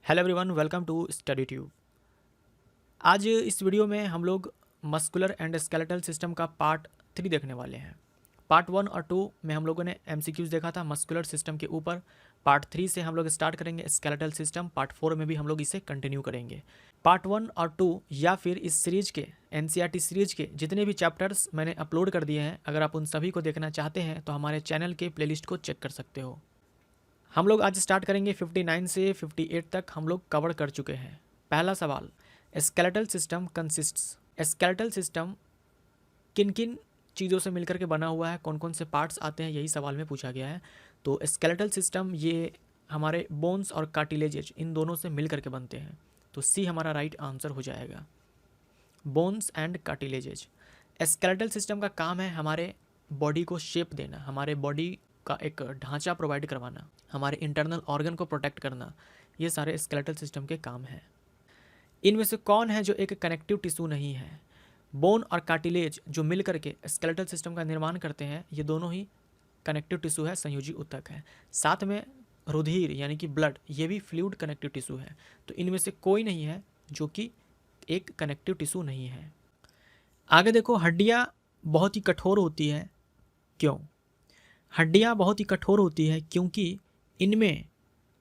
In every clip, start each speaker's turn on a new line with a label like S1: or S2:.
S1: Hello everyone, welcome to Study Tube. आज इस video में हम लोग मस्कुलर एंड स्केलेटल सिस्टम का पार्ट 3 देखने वाले हैं। पार्ट 1 और 2 में हम लोगों ने एमसीक्यूज देखा था मस्कुलर सिस्टम के ऊपर। पार्ट 3 से हम लोग स्टार्ट करेंगे स्केलेटल सिस्टम। पार्ट 4 में भी हम लोग इसे कंटिन्यू करेंगे। पार्ट 1 और 2 या फिर इस सीरीज के एनसीईआरटी सीरीज के जितने भी चैप्टर्स मैंने अपलोड कर दिए हैं, अगर आप उन सभी को देखना चाहते हैं तो हमारे चैनल के प्लेलिस्ट को चेक कर सकते हो। हम लोग आज स्टार्ट करेंगे 59 से 58 तक हम लोग कवर कर चुके हैं। पहला सवाल, skeletal system consists. Skeletal system किन किन चीज़ों से मिलकर के बना हुआ है, कौन कौन से पार्ट्स आते हैं, यही सवाल में पूछा गया है। तो स्केलेटल सिस्टम ये हमारे बोन्स और कार्टिलेजेज इन दोनों से मिल करके बनते हैं। तो सी हमारा राइट आंसर हो जाएगा, बोन्स एंड कार्टिलेजेज। स्केलेटल सिस्टम का काम है हमारे बॉडी को शेप देना, हमारे बॉडी का एक ढांचा प्रोवाइड करवाना, हमारे इंटरनल ऑर्गन को प्रोटेक्ट करना। ये सारे स्केलेटल सिस्टम के काम हैं। इनमें से कौन है जो एक कनेक्टिव टिश्यू नहीं है? बोन और कार्टिलेज जो मिल करके स्केलेटल सिस्टम का निर्माण करते हैं, ये दोनों ही कनेक्टिव टिश्यू है, संयोजी ऊतक है। साथ में रुधिर यानी कि ब्लड, ये भी फ्लूइड कनेक्टिव टिश्यू है। तो इनमें से कोई नहीं है जो कि एक कनेक्टिव टिश्यू नहीं है। आगे देखो, हड्डियाँ बहुत ही कठोर होती है। क्यों? हड्डियाँ बहुत ही कठोर होती है क्योंकि इनमें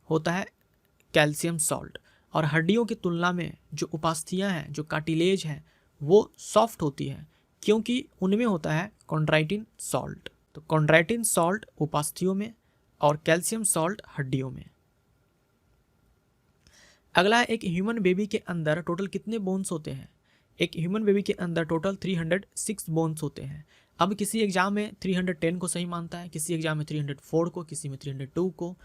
S1: होता है कैल्शियम सॉल्ट, और हड्डियों की तुलना में जो उपास्थियाँ हैं, जो कार्टिलेज हैं, वो सॉफ्ट होती है क्योंकि उनमें होता है कॉन्ड्राइटिन सॉल्ट। तो कॉन्ड्राइटिन सॉल्ट उपास्थियों में और कैल्शियम सॉल्ट हड्डियों में। अगला है, एक ह्यूमन बेबी के अंदर टोटल कितने बोन्स होते हैं? एक ह्यूमन बेबी के अंदर टोटल 306 बोन्स होते हैं। अब किसी एग्जाम में 310 को सही मानता है, किसी एग्जाम में 304 को, किसी में 302 को।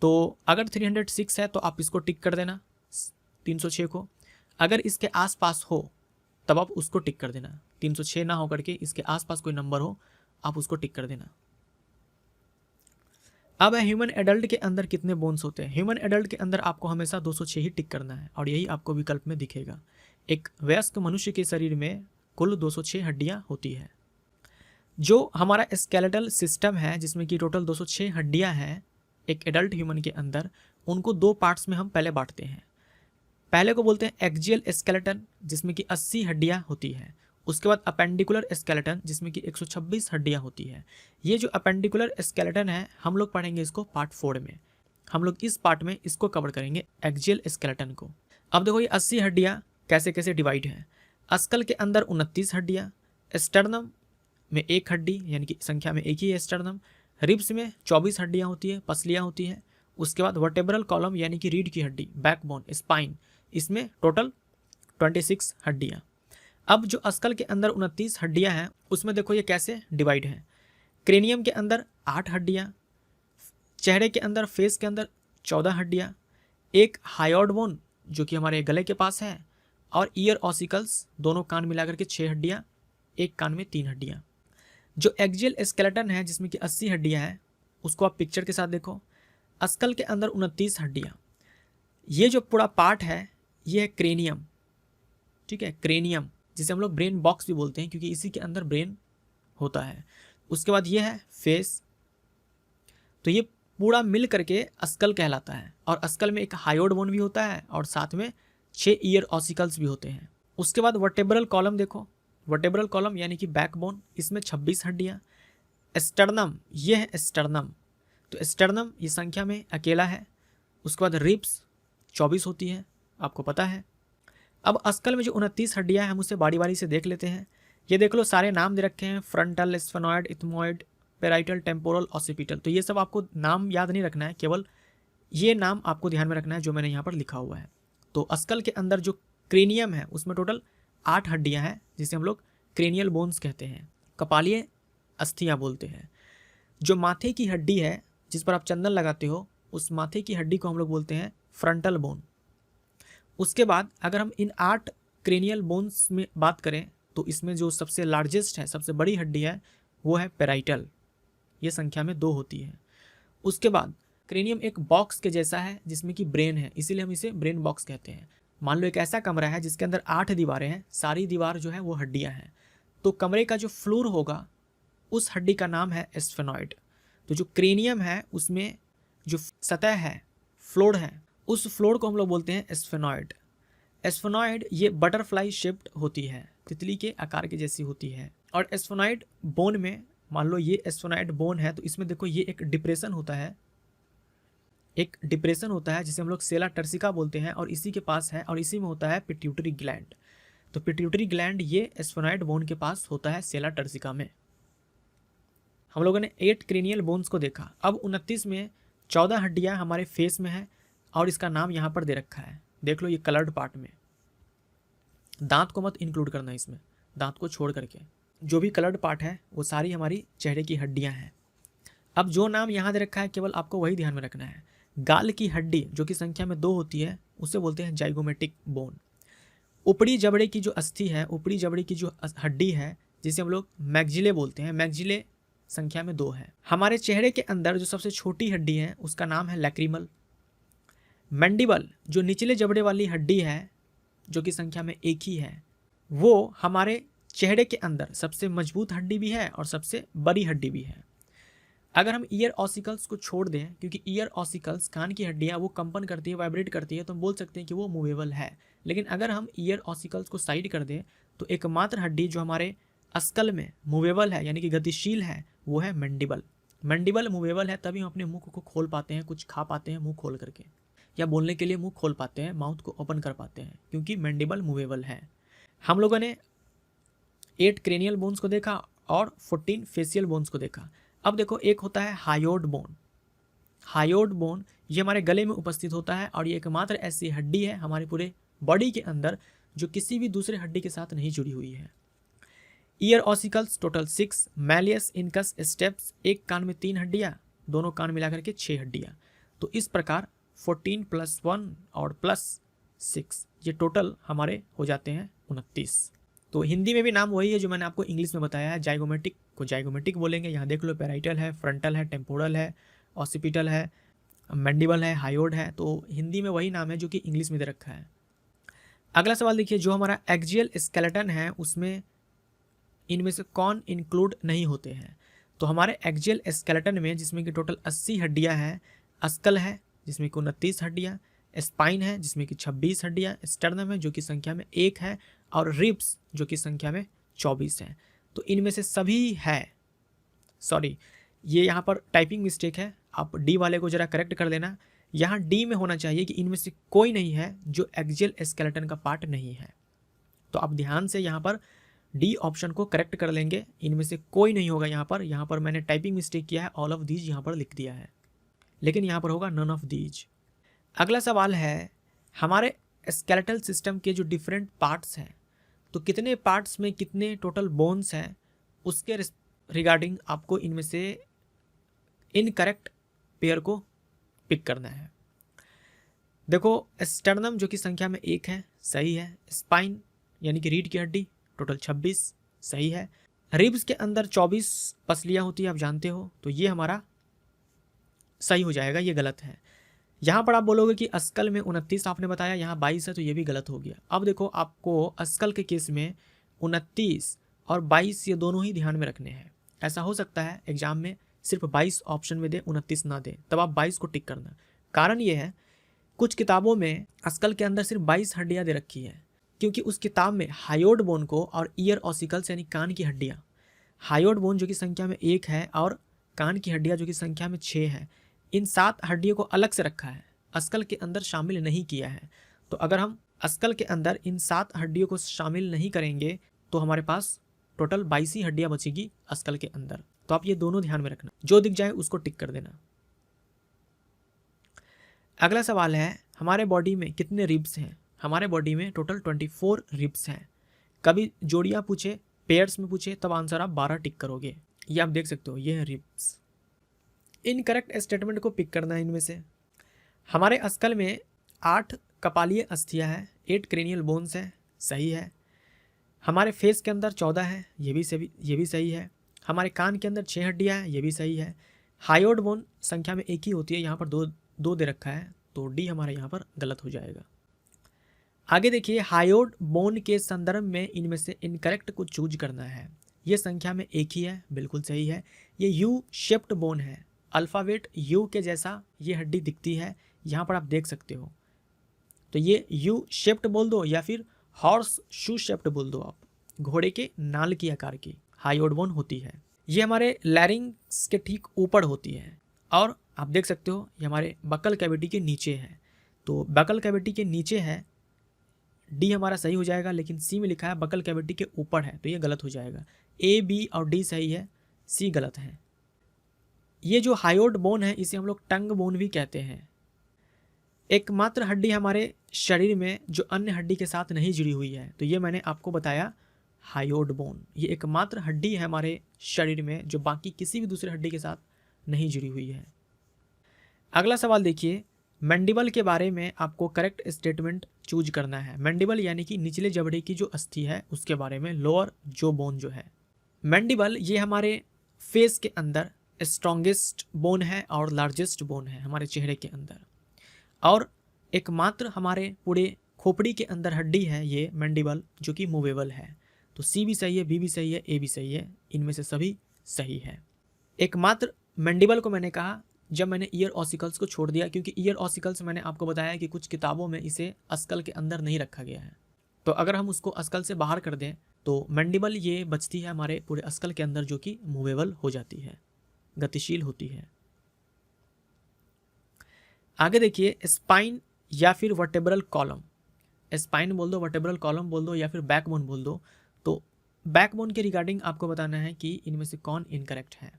S1: तो अगर 306 है तो आप इसको टिक कर देना, 306 को। अगर इसके आसपास हो तब आप उसको टिक कर देना। 306 ना होकर के इसके आसपास कोई नंबर हो, आप उसको टिक कर देना। अब है, ह्यूमन एडल्ट के अंदर कितने बोन्स होते हैं? ह्यूमन एडल्ट के अंदर आपको हमेशा 206 ही टिक करना है, और यही आपको विकल्प में दिखेगा। एक वयस्क मनुष्य के शरीर में कुल 206 हड्डियां होती है। जो हमारा स्केलेटल सिस्टम है जिसमें कि टोटल 206 हड्डियां हैं एक एडल्ट ह्यूमन के अंदर, उनको दो पार्ट्स में हम पहले बांटते हैं। पहले को बोलते हैं एक्जियल स्केलेटन, जिसमें कि 80 हड्डियां होती है। उसके बाद अपेंडिकुलर स्केलेटन, जिसमें कि 126 हड्डियां होती है। ये जो अपेंडिकुलर स्केलेटन है, हम लोग पढ़ेंगे इसको पार्ट 4 में। हम लोग इस पार्ट में इसको कवर करेंगे, एक्जियल स्केलेटन को। अब देखो, ये 80 हड्डियां कैसे कैसे डिवाइड है। अस्कल के अंदर 29 हड्डियां, स्टर्नम में 1 हड्डी, यानी कि संख्या में एक ही है स्टर्नम। रिब्स में 24 हड्डियां होती है, पसलियां होती है। उसके बाद वर्टेब्रल कॉलम यानी कि रीढ़ की हड्डी, बैकबोन, स्पाइन, इसमें टोटल 26 हड्डियां। अब जो अस्कल के अंदर 29 हड्डियां हैं, उसमें देखो ये कैसे डिवाइड है। क्रेनियम के अंदर 8 हड्डियां, चेहरे के अंदर, फेस के अंदर 14 हड्डियां, एक हायोड बोन जो कि हमारे गले के पास है, और ईयर ऑसिकल्स, दोनों कान मिलाकर के 6 हड्डियां, एक कान में 3 हड्डियां। जो एक्जियल स्केलेटन है जिसमें कि 80 हड्डियां हैं, उसको आप पिक्चर के साथ देखो। अस्कल के अंदर 29 हड्डियां, ये जो पूरा पार्ट है ये है क्रेनियम। ठीक है, क्रेनियम जिसे हम लोग ब्रेन बॉक्स भी बोलते हैं क्योंकि इसी के अंदर ब्रेन होता है। उसके बाद ये है फेस। तो ये पूरा मिल करके अस्कल कहलाता है, और अस्कल में एक हायोड बोन भी होता है और साथ में 6 ईयर ऑसिकल्स भी होते हैं। उसके बाद वर्टेब्रल कॉलम देखो, वर्टेब्रल कॉलम यानी कि बैकबोन, इसमें 26 हड्डियाँ। स्टर्नम, ये है स्टर्नम। तो स्टर्नम ये संख्या में अकेला है। उसके बाद रिब्स 24 होती है, आपको पता है। अब अस्कल में जो 29 हड्डियाँ हैं, हम उसे बारी बारी से देख लेते हैं। ये देख लो, सारे नाम दे रखे हैं, frontal, sphenoid, ethmoid, parietal, temporal, occipital. तो ये सब आपको नाम याद नहीं रखना है, केवल ये नाम आपको ध्यान में रखना है जो मैंने यहाँ पर लिखा हुआ है। तो अस्कल के अंदर जो क्रेनियम है उसमें टोटल 8 हड्डियाँ हैं, जिसे हम लोग क्रेनियल बोन्स कहते हैं, कपालीय अस्थियाँ बोलते हैं। जो माथे की हड्डी है जिस पर आप चंदन लगाते हो, उस माथे की हड्डी को हम लोग बोलते हैं फ्रंटल बोन। उसके बाद अगर हम इन 8 क्रेनियल बोन्स में बात करें तो इसमें जो सबसे लार्जेस्ट है, सबसे बड़ी हड्डी है, वो है पेराइटल। ये संख्या में 2 होती है। उसके बाद क्रेनियम एक बॉक्स के जैसा है जिसमें कि ब्रेन है, इसीलिए हम इसे ब्रेन बॉक्स कहते हैं। मान लो एक ऐसा कमरा है जिसके अंदर 8 दीवारें हैं, सारी दीवार जो है वो हड्डियाँ हैं। तो कमरे का जो फ्लोर होगा उस हड्डी का नाम है स्फेनॉइड। तो जो क्रेनियम है उसमें जो सतह है, फ्लोर है, उस फ्लोर को हम लोग बोलते हैं स्फेनॉइड। स्फेनॉइड ये बटरफ्लाई शेप्ड होती है, तितली के आकार की जैसी होती है। और स्फेनॉइड बोन में, मान लो ये स्फेनॉइड बोन है, तो इसमें देखो ये एक डिप्रेशन होता है, एक डिप्रेशन होता है जिसे हम लोग सेला टर्सिका बोलते हैं, और इसी के पास है, और इसी में होता है पिट्यूटरी ग्लैंड। तो पिट्यूटरी ग्लैंड ये स्फेनॉइड बोन के पास होता है सेला टर्सिका में। हम लोगों ने 8 क्रेनियल बोन्स को देखा। अब 29 में 14 हड्डियां हमारे फेस में है, और इसका नाम यहाँ पर दे रखा है, देख लो ये कलर्ड पार्ट में। दांत को मत इंक्लूड करना इसमें, दांत को छोड़ करके जो भी कलर्ड पार्ट है वो सारी हमारी चेहरे की हड्डियां हैं। अब जो नाम यहाँ दे रखा है केवल आपको वही ध्यान में रखना है। गाल की हड्डी जो कि संख्या में 2 होती है, उसे बोलते हैं जाइगोमेटिक बोन। ऊपरी जबड़े की जो अस्थि है, ऊपरी जबड़े की जो हड्डी है, जिसे हम लोग मैग्जिले बोलते हैं, मैग्जिले संख्या में 2 है। हमारे चेहरे के अंदर जो सबसे छोटी हड्डी है उसका नाम है लैक्रिमल। मैंडिबल जो निचले जबड़े वाली हड्डी है, जो कि संख्या में 1 ही है, वो हमारे चेहरे के अंदर सबसे मजबूत हड्डी भी है और सबसे बड़ी हड्डी भी है। अगर हम ईयर ऑसिकल्स को छोड़ दें, क्योंकि ईयर ऑसिकल्स कान की हड्डियाँ वो कंपन करती है, वाइब्रेट करती है, तो हम बोल सकते हैं कि वो मूवेबल है। लेकिन अगर हम ईयर ऑसिकल्स को साइड कर दें तो एकमात्र हड्डी जो हमारे अस्कल में मूवेबल है, यानी कि गतिशील है, वो है मैंडिबल। मैंडिबल मूवेबल है तभी हम अपने मुंह को खोल पाते हैं, कुछ खा पाते हैं मुंह खोल करके, या बोलने के लिए मुंह खोल पाते हैं, माउथ को ओपन कर पाते हैं, क्योंकि मैंडिबल मूवेबल है। हम लोगों ने 8 क्रेनियल बोन्स को देखा और 14 फेशियल बोन्स को देखा। अब देखो, एक होता है हायोड बोन। हायोड बोन ये हमारे गले में उपस्थित होता है, और ये एकमात्र ऐसी हड्डी है हमारे पूरे बॉडी के अंदर जो किसी भी दूसरे हड्डी के साथ नहीं जुड़ी हुई है। Ear ossicles total 6, malleus, incus, steps, एक कान में 3 हड्डियाँ, दोनों कान मिलाकर के 6 हड्डियाँ। तो इस प्रकार 14 + 1 और +6 ये टोटल हमारे हो जाते हैं 29। तो हिंदी में भी नाम वही है जो मैंने आपको इंग्लिश में बताया है। जाइगोमेटिक को जाइगोमेटिक बोलेंगे, यहाँ देख लो, पैराइटल है, फ्रंटल है, टेम्पोरल है, ऑसिपिटल है, मैंडिबल है, हायोड है। तो हिंदी में वही नाम है जो कि इंग्लिश में दे रखा है। अगला सवाल देखिए, जो हमारा एक्जियल स्केलेटन है उसमें इनमें से कौन इंक्लूड नहीं होते हैं। तो हमारे एक्जियल स्केलेटन में, जिसमें कि टोटल 80 हड्डियाँ हैं, अस्कल है जिसमें कि 29 हड्डियाँ, स्पाइन है जिसमें कि 26 हड्डियाँ, स्टर्नम है जो कि संख्या में 1 है, और रिब्स जो कि संख्या में 24 है। तो इनमें से सभी है, सॉरी ये यहाँ पर टाइपिंग मिस्टेक है, आप डी वाले को जरा करेक्ट कर देना। यहाँ डी में होना चाहिए कि इनमें से कोई नहीं है जो एक्जियल स्केलेटन का पार्ट नहीं है। तो आप ध्यान से यहाँ पर डी ऑप्शन को करेक्ट कर लेंगे, इनमें से कोई नहीं होगा। यहाँ पर मैंने टाइपिंग मिस्टेक किया है, ऑल ऑफ दीज यहाँ पर लिख दिया है, लेकिन यहाँ पर होगा नन ऑफ दीज। अगला सवाल है, हमारे स्केलेटल सिस्टम के जो डिफरेंट पार्ट्स हैं, तो कितने पार्ट्स में कितने टोटल बोन्स हैं, उसके रिगार्डिंग आपको इनमें से इनकरेक्ट पेयर को पिक करना है। देखो, स्टर्नम जो कि संख्या में 1 है, सही है। स्पाइन यानी कि रीढ़ की हड्डी टोटल 26, सही है। रिब्स के अंदर 24 पसलियाँ होती है, आप जानते हो, तो ये हमारा सही हो जाएगा, ये गलत है। यहाँ पर आप बोलोगे कि अस्कल में 29 आपने बताया, यहाँ 22 है, तो ये भी गलत हो गया। अब देखो, आपको अस्कल के केस में 29 और 22 ये दोनों ही ध्यान में रखने हैं। ऐसा हो सकता है एग्जाम में सिर्फ 22 ऑप्शन में दे, 29 ना दे, तब आप 22 को टिक करना। कारण ये है, कुछ किताबों में अस्कल के अंदर सिर्फ 22 हड्डियाँ दे रखी है, क्योंकि उस किताब में हायोड बोन को और ईयर ऑसिकल्स यानी कान की हड्डियाँ, हायोड बोन जो कि संख्या में 1 है और कान की हड्डियाँ जो कि संख्या में 6 है, इन 7 हड्डियों को अलग से रखा है, अस्कल के अंदर शामिल नहीं किया है। तो अगर हम अस्कल के अंदर इन 7 हड्डियों को शामिल नहीं करेंगे तो हमारे पास टोटल 22 ही हड्डियाँ बचेगी अस्कल के अंदर। तो आप ये दोनों ध्यान में रखना, जो दिख जाए उसको टिक कर देना। अगला सवाल है, हमारे बॉडी में कितने रिब्स हैं। हमारे बॉडी में टोटल 24 रिब्स हैं। कभी जोड़ियाँ पूछे, पेयर्स में पूछे, तब आंसर आप 12 टिक करोगे। ये आप देख सकते हो, ये है रिब्स। इनकरेक्ट स्टेटमेंट को पिक करना है इनमें से। हमारे अस्कल में 8 कपालीय अस्थियाँ हैं, 8 क्रेनियल बोन्स हैं, सही है। हमारे फेस के अंदर 14 है, ये भी सही है। हमारे कान के अंदर 6 हड्डियाँ हैं, ये भी सही है। हायोड बोन संख्या में 1 ही होती है, यहाँ पर दो दे रखा है, तो डी हमारा यहाँ पर गलत हो जाएगा। आगे देखिए, हायोड बोन के संदर्भ में इनमें से इनकरेक्ट को चूज करना है। ये संख्या में 1 ही है, बिल्कुल सही है। ये यू शेप्ड बोन है, अल्फ़ाबेट यू के जैसा ये हड्डी दिखती है, यहाँ पर आप देख सकते हो। तो ये यू शेप्ड बोल दो या फिर हॉर्स शू शेप्ड बोल दो आप, घोड़े के नाल की आकार की हायोइड बोन होती है। ये हमारे लैरिंग्स के ठीक ऊपर होती है और आप देख सकते हो ये हमारे बकल कैविटी के नीचे है। तो बकल कैविटी के नीचे है, डी हमारा सही हो जाएगा, लेकिन सी में लिखा है बकल कैविटी के ऊपर है, तो ये गलत हो जाएगा। ए, बी और डी सही है, सी गलत है। ये जो हायोइड बोन है इसे हम लोग टंग बोन भी कहते हैं। एकमात्र हड्डी हमारे शरीर में जो अन्य हड्डी के साथ नहीं जुड़ी हुई है, तो ये मैंने आपको बताया हायोइड बोन। ये एकमात्र हड्डी है हमारे शरीर में जो बाकी किसी भी दूसरे हड्डी के साथ नहीं जुड़ी हुई है। अगला सवाल देखिए, मैंडिबल के बारे में आपको करेक्ट स्टेटमेंट चूज करना है। मैंडिबल यानी कि निचले जबड़े की जो अस्थि है उसके बारे में, लोअर जो बोन जो है। मैंडिबल ये हमारे फेस के अंदर स्ट्रॉन्गेस्ट बोन है और लार्जेस्ट बोन है हमारे चेहरे के अंदर, और एकमात्र हमारे पूरे खोपड़ी के अंदर हड्डी है ये मैंडिबल जो कि मूवेबल है। तो सी भी सही है, बी भी सही है, ए भी सही है, इनमें से सभी सही है। एकमात्र मैंडिबल को मैंने कहा जब मैंने ईयर ऑसिकल्स को छोड़ दिया, क्योंकि ईयर ऑसिकल्स मैंने आपको बताया कि कुछ किताबों में इसे अस्कल के अंदर नहीं रखा गया है, तो अगर हम उसको अस्कल से बाहर कर दें तो मैंडिबल ये बचती है हमारे पूरे अस्कल के अंदर जो कि मूवेबल हो जाती है, गतिशील होती है। आगे देखिए, स्पाइन या फिर वर्टेब्रल कॉलम। स्पाइन बोल दो, वर्टेब्रल कॉलम बोल दो या फिर बैकबोन बोल दो। तो बैकबोन के रिगार्डिंग आपको बताना है कि इनमें से कौन इनकरेक्ट है।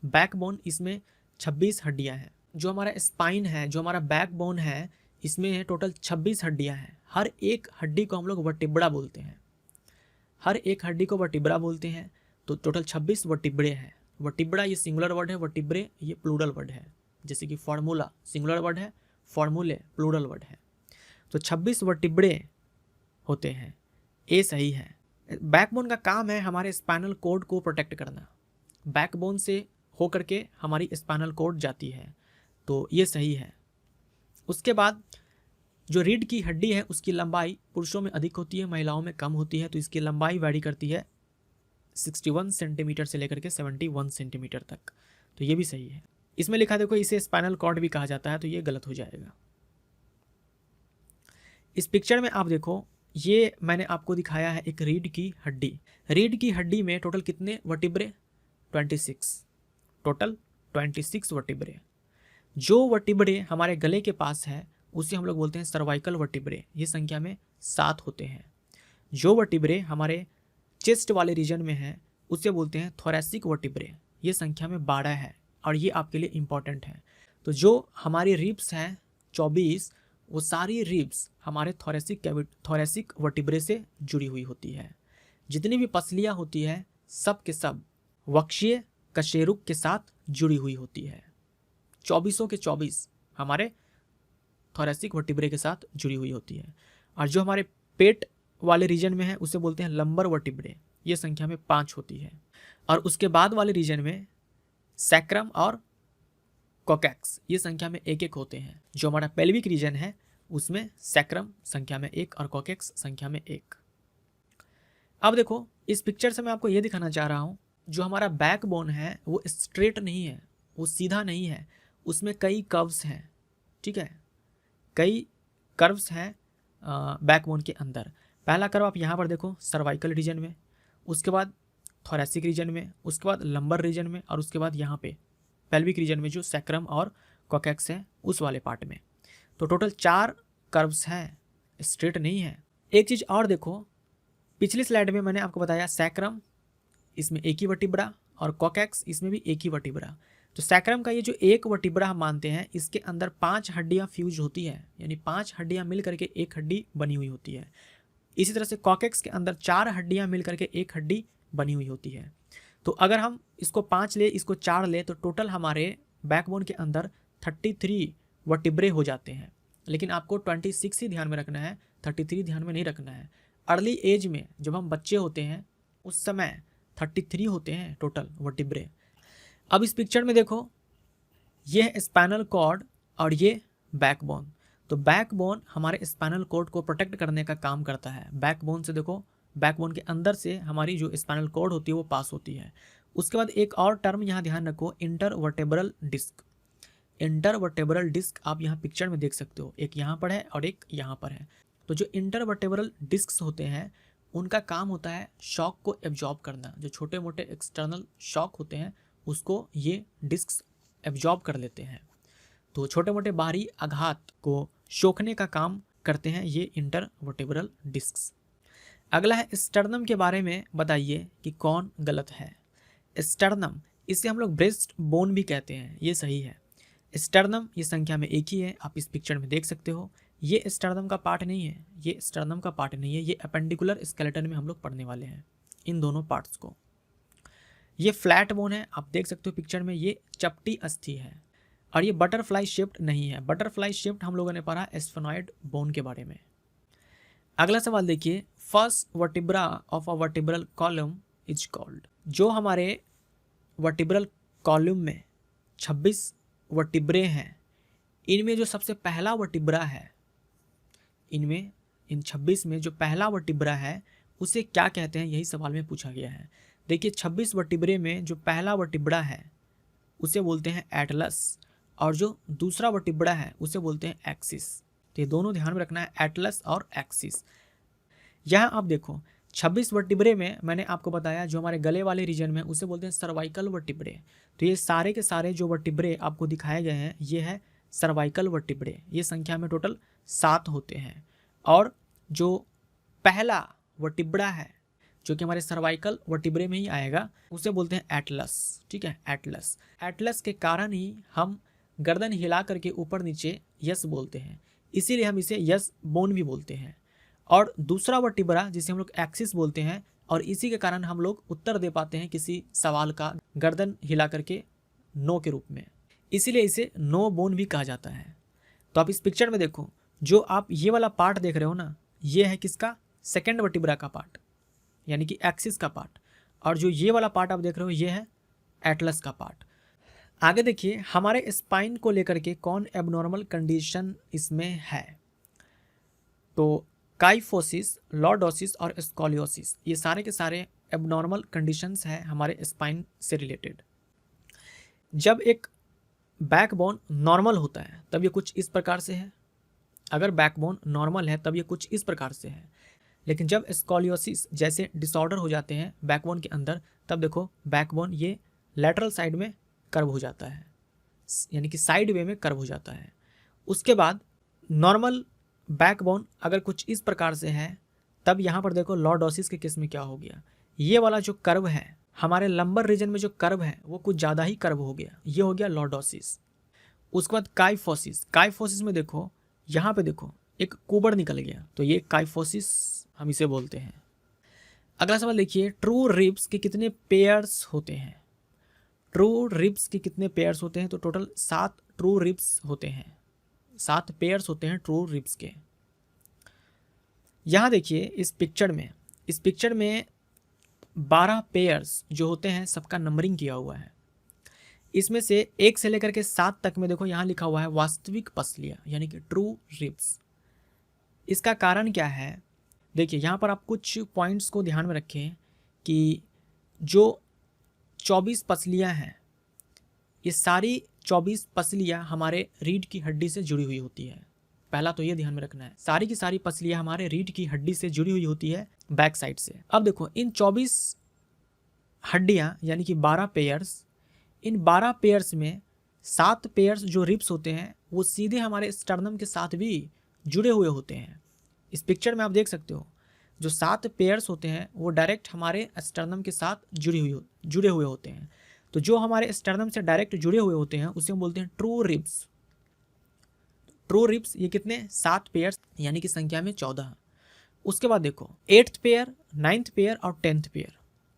S1: बैकबोन, इसमें 26 हड्डियां हैं। जो हमारा स्पाइन है, जो हमारा बैकबोन है, इसमें है टोटल 26 हड्डियां हैं। हर एक हड्डी को हम लोग वर्टिब्रा बोलते हैं, हर एक हड्डी को वर्टिब्रा बोलते हैं। तो टोटल 26 वर्टिब्रे हैं। वर्टिब्रा ये सिंगुलर वर्ड है, वर्टिब्रे ये प्लूरल वर्ड है। जैसे कि फॉर्मूला सिंगुलर वर्ड है, फॉर्मूले प्लूरल वर्ड है। तो 26 वर्टिब्रे होते हैं, ए सही है। बैकबोन का काम है हमारे स्पाइनल कोड को प्रोटेक्ट करना, बैकबोन से होकर के हमारी स्पाइनल कोड जाती है, तो ये सही है। उसके बाद जो रीढ़ की हड्डी है उसकी लंबाई पुरुषों में अधिक होती है, महिलाओं में कम होती है। तो इसकी लंबाई वैरी करती है 61 सेंटीमीटर से लेकर के 71 सेंटीमीटर तक, तो ये भी सही है। इसमें लिखा देखो इसे स्पाइनल कॉर्ड भी कहा जाता है, तो ये गलत हो जाएगा। इस पिक्चर में आप देखो, ये मैंने आपको दिखाया है एक रीढ़ की हड्डी। रीढ़ की हड्डी में टोटल कितने वर्टिब्रे? 26, total 26 vertebrae. जो वर्टिब्रे हमारे गले के पास है उसे हम लोग बोलते हैं सर्वाइकल वर्टिब्रे, ये संख्या में 7 होते हैं। जो वर्टिब्रे हमारे चेस्ट वाले रीजन में है उसे बोलते हैं थोरैसिक वर्टिब्रे, ये संख्या में 12 है और ये आपके लिए इम्पॉर्टेंट है। तो जो हमारी रिब्स हैं 24, वो सारी रिब्स हमारे थोरैसिक वर्टिब्रे से जुड़ी हुई होती है। जितनी भी पसलियाँ होती है सब के सब वक्षीय कशेरुक के साथ जुड़ी हुई होती है। 24 के 24 हमारे थोरैसिक वर्टिब्रे के साथ जुड़ी हुई होती है। और जो हमारे पेट वाले रीजन में है उसे बोलते हैं लंबर वर्टिब्रे, ये संख्या में 5 होती है। और उसके बाद वाले रीजन में सैक्रम और कोकैक्स, ये संख्या में 1-1 होते हैं। जो हमारा पेल्विक रीजन है उसमें सैक्रम संख्या में 1 और कोकैक्स संख्या में 1। अब देखो इस पिक्चर से मैं आपको ये दिखाना चाह रहा हूँ, जो हमारा बैकबोन है वो स्ट्रेट नहीं है, वो सीधा नहीं है, उसमें कई कर्व्स हैं। ठीक है, कई कर्व्स हैं बैकबोन के अंदर। पहला कर्व आप यहाँ पर देखो सर्वाइकल रीजन में, उसके बाद थोरैसिक रीजन में, उसके बाद लंबर रीजन में, और उसके बाद यहाँ पे पेल्विक रीजन में जो सैक्रम और कोकैक्स है उस वाले पार्ट में। तो टोटल 4 कर्व्स हैं, स्ट्रेट नहीं है। एक चीज़ और देखो, पिछली स्लाइड में मैंने आपको बताया सैक्रम इसमें एक ही वर्टिब्रा और कोकैक्स इसमें भी एक ही वर्टिब्रा। तो सैक्रम का ये जो एक वर्टिब्रा हम मानते हैं, इसके अंदर 5 हड्डियां फ्यूज होती है, यानी 5 हड्डियां मिल करके एक हड्डी बनी हुई होती है। इसी तरह से कोकैक्स के अंदर 4 हड्डियां मिल करके एक हड्डी बनी हुई होती है। तो अगर हम इसको 5 ले, इसको 4 ले, तो टोटल हमारे बैकबोन के अंदर 33 वर्टिब्रे हो जाते हैं। लेकिन आपको 26 ही ध्यान में रखना है, 33 ध्यान में नहीं रखना है। अर्ली एज में जब हम बच्चे होते हैं उस समय 33 होते हैं टोटल वर्टिब्रे। अब इस पिक्चर में देखो, ये है स्पाइनल कॉर्ड और ये बैकबोन। तो बैकबोन हमारे स्पाइनल कॉर्ड को प्रोटेक्ट करने का काम करता है। बैकबोन से देखो, बैकबोन के अंदर से हमारी जो स्पाइनल कॉर्ड होती है वो पास होती है। उसके बाद एक और टर्म यहाँ ध्यान रखो, इंटरवर्टेब्रल डिस्क। इंटरवर्टेब्रल डिस्क आप यहाँ पिक्चर में देख सकते हो, एक यहाँ पर है और एक यहाँ पर है। तो जो इंटरवर्टेब्रल डिस्क्स होते हैं उनका काम होता है शॉक को एब्जॉर्ब करना। जो छोटे मोटे एक्सटर्नल शॉक होते हैं उसको ये डिस्क्स एब्जॉर्ब कर लेते हैं। तो छोटे मोटे बाहरी आघात को सोखने का काम करते हैं ये इंटरवर्टेब्रल डिस्क्स। अगला है स्टर्नम के बारे में बताइए कि कौन गलत है। स्टर्नम, इसे हम लोग ब्रेस्ट बोन भी कहते हैं, ये सही है। स्टर्नम ये संख्या में एक ही है, आप इस पिक्चर में देख सकते हो। ये स्टर्नम का पार्ट नहीं है, ये स्टर्नम का पार्ट नहीं है, ये अपेंडिकुलर स्केलेटन में हम लोग पढ़ने वाले हैं इन दोनों पार्ट्स को। ये फ्लैट बोन है, आप देख सकते हो पिक्चर में, ये चपटी अस्थि है। और ये बटरफ्लाई शेप्ड नहीं है। बटरफ्लाई शेप्ड हम लोगों ने पढ़ा एस्फेनॉइड बोन के बारे में। अगला सवाल देखिए, first vertebra of a vertebral column is called. जो हमारे वर्टिब्रल कॉलम में 26 वर्टिब्रे हैं, इनमें जो सबसे पहला वर्टिब्रा है, इन 26 में जो पहला वर्टिब्रा है उसे क्या कहते हैं, यही सवाल में पूछा गया है। देखिए 26 वर्टिब्रे में जो पहला वर्टिब्रा है उसे बोलते हैं एटलस, और जो दूसरा वर्टिब्रा है उसे बोलते हैं एक्सिस। तो ये दोनों ध्यान में रखना है, एटलस और एक्सिस। यहाँ आप देखो 26 वर्टिब्रे में मैंने आपको बताया जो हमारे गले वाले रीजन में उसे बोलते हैं सर्वाइकल वर्टिब्रे। तो ये सारे के सारे जो वर्टिब्रे आपको दिखाए गए हैं ये है सर्वाइकल वर्टिब्रे। ये संख्या में टोटल 7 होते हैं। और जो पहला वर्टिब्रा है जो कि हमारे सर्वाइकल वर्टिब्रे में ही आएगा उसे बोलते हैं एटलस। ठीक है, एटलस। एटलस के कारण ही हम गर्दन हिला करके ऊपर नीचे यस बोलते हैं, इसीलिए हम इसे यस बोन भी बोलते हैं। और दूसरा वर्टिब्रा जिसे हम लोग एक्सिस बोलते हैं, और इसी के कारण हम लोग उत्तर दे पाते हैं किसी सवाल का गर्दन हिला करके नो के रूप में, इसीलिए इसे नो बोन भी कहा जाता है। तो आप इस पिक्चर में देखो, जो आप ये वाला पार्ट देख रहे हो ना, ये है किसका, सेकेंड वर्टिब्रा का पार्ट, यानी कि एक्सिस का पार्ट। और जो ये वाला पार्ट आप देख रहे हो ये है एटलस का पार्ट। आगे देखिए, हमारे स्पाइन को लेकर के कौन एबनॉर्मल कंडीशन इसमें है। तो काइफोसिस, लॉर्डोसिस और स्कोलियोसिस, ये सारे के सारे एबनॉर्मल कंडीशंस हैं हमारे स्पाइन से रिलेटेड। जब एक बैकबोन नॉर्मल होता है तब ये कुछ इस प्रकार से है। अगर बैकबोन नॉर्मल है तब ये कुछ इस प्रकार से है। लेकिन जब स्कोलियोसिस जैसे डिसऑर्डर हो जाते हैं बैकबोन के अंदर, तब देखो बैकबोन ये लैटरल साइड में कर्व हो जाता है, यानी कि साइड वे में कर्व हो जाता है। उसके बाद नॉर्मल बैकबोन अगर कुछ इस प्रकार से है, तब यहाँ पर देखो लॉर्डोसिस के केस में क्या हो गया, ये वाला जो कर्व है हमारे लंबर रीजन में जो कर्व है वो कुछ ज़्यादा ही कर्व हो गया, ये हो गया लॉर्डोसिस। उसके बाद काइफोसिस, काइफोसिस में देखो यहाँ पे देखो एक कुबड़ निकल गया, तो ये काइफोसिस हम इसे बोलते हैं। अगला सवाल देखिए, ट्रू रिब्स के कितने पेयर्स होते हैं। ट्रू रिब्स के कितने पेयर्स होते हैं, तो टोटल 7 ट्रू रिब्स होते हैं, 7 पेयर्स होते हैं ट्रू रिब्स के। यहाँ देखिए इस पिक्चर में 12 पेयर्स जो होते हैं सबका नंबरिंग किया हुआ है। इसमें से 1 से लेकर के 7 तक में देखो यहाँ लिखा हुआ है वास्तविक पसलियाँ, यानी कि ट्रू रिब्स। इसका कारण क्या है, देखिए यहाँ पर आप कुछ पॉइंट्स को ध्यान में रखें कि जो 24 पसलियाँ हैं, ये सारी 24 पसलियाँ हमारे रीढ़ की हड्डी से जुड़ी हुई होती है। पहला तो ये ध्यान में रखना है, सारी की सारी पसलियाँ हमारे रीढ़ की हड्डी से जुड़ी हुई होती है बैक साइड से। अब देखो इन 24 हड्डियाँ यानी कि 12 पेयर्स, इन 12 पेयर्स में 7 पेयर्स जो रिब्स होते हैं वो सीधे हमारे स्टर्नम के साथ भी जुड़े हुए होते हैं। इस पिक्चर में आप देख सकते हो जो 7 पेयर्स होते हैं वो डायरेक्ट हमारे स्टर्नम के साथ जुड़े हुए होते हैं। तो जो हमारे स्टर्नम से डायरेक्ट जुड़े हुए होते हैं उसे हम बोलते हैं ट्रू रिब्स। ट्रू रिब्स ये कितने, 7 पेयर्स, यानी कि संख्या में 14। उसके बाद देखो 8th पेयर, 9th पेयर और 10th पेयर।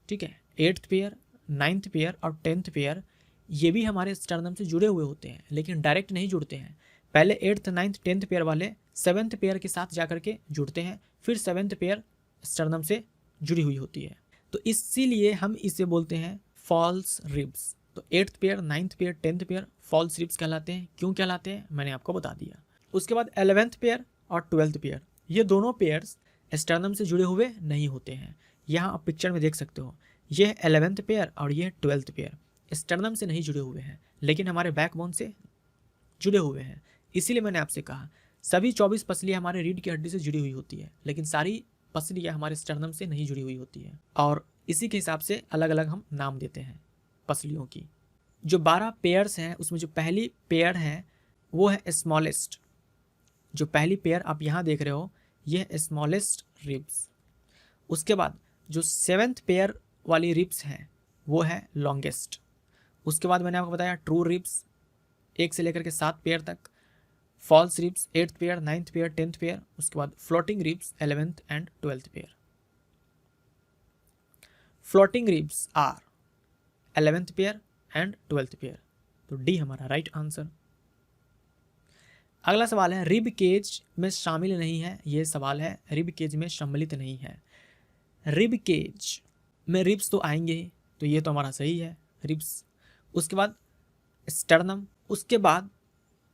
S1: ठीक है, 8th पेयर, 9th पेयर और 10th पेयर ये भी हमारे स्टर्नम से जुड़े हुए होते हैं, लेकिन डायरेक्ट नहीं जुड़ते हैं। पहले 8th, 9th, 10th पेयर वाले 7th पेयर के साथ जाकर के जुड़ते हैं, फिर 7th पेयर स्टर्नम से जुड़ी हुई होती है। तो इसीलिए हम इसे बोलते हैं फॉल्स रिब्स। तो 8th pair, 9th pair, 10th pair false ribs कहलाते हैं। क्यों कहलाते हैं मैंने आपको बता दिया। उसके बाद 11th पेयर और 12th पेयर, ये दोनों पेयर्स स्टर्नम से जुड़े हुए नहीं होते हैं। यहाँ आप पिक्चर में देख सकते हो, ये है 11th पेयर और ये है 12th पेयर, स्टर्नम से नहीं जुड़े हुए हैं लेकिन हमारे बैकबोन से जुड़े हुए हैं। इसीलिए मैंने आपसे कहा सभी 24 पसलियाँ हमारे रीढ़ की हड्डी से जुड़ी हुई होती है, लेकिन सारी पसलियाँ हमारे स्टर्नम से नहीं जुड़ी हुई होती है, और इसी के हिसाब से अलग अलग हम नाम देते हैं पसलियों की। जो 12 पेयर्स हैं उसमें जो पहली पेयर है वो है स्मॉलेस्ट। जो पहली पेयर आप यहाँ देख रहे हो ये है स्मॉलेस्ट रिब्स। उसके बाद जो 7th पेयर वाली रिब्स हैं वो है लॉन्गेस्ट। उसके बाद मैंने आपको बताया ट्रू रिब्स 1 से लेकर के 7 पेयर तक, false ribs 8th pair, 9th pair, 10th pair, उसके बाद floating ribs 11th and 12th pair. Floating ribs are 11th pair and 12th pair. तो डी हमारा राइट आंसर। अगला सवाल है रिब केज में शामिल नहीं है। ये सवाल है रिब केज में सम्मिलित नहीं है। रिब केज में रिब्स तो आएंगे ही, तो ये तो हमारा सही है रिब्स। उसके बाद स्टर्नम, उसके बाद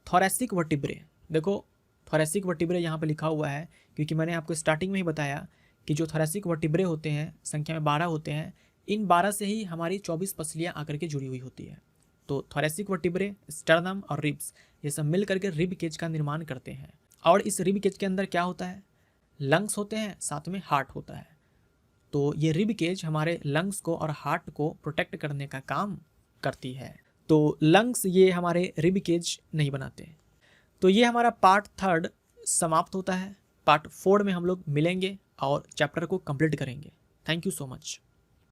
S1: थोरेसिक वर्टिब्रे। देखो थोरेसिक वर्टिब्रे यहाँ पे लिखा हुआ है क्योंकि मैंने आपको स्टार्टिंग में ही बताया कि जो थोरेसिक वर्टिब्रे होते हैं संख्या में 12 होते हैं, इन 12 से ही हमारी 24 पसलियाँ आकर के जुड़ी हुई होती है। तो थोरेसिक वर्टिब्रे, स्टर्नम और रिब्स ये सब मिल करके रिब केज का निर्माण करते हैं। और इस रिब केज के अंदर क्या होता है, लंग्स होते हैं, साथ में हार्ट होता है। तो ये रिब केज हमारे लंग्स को और हार्ट को प्रोटेक्ट करने का काम करती है। तो लंग्स ये हमारे रिब केज नहीं बनाते। तो ये हमारा पार्ट 3 समाप्त होता है। पार्ट 4 में हम लोग मिलेंगे और चैप्टर को कंप्लीट करेंगे। Thank you so much.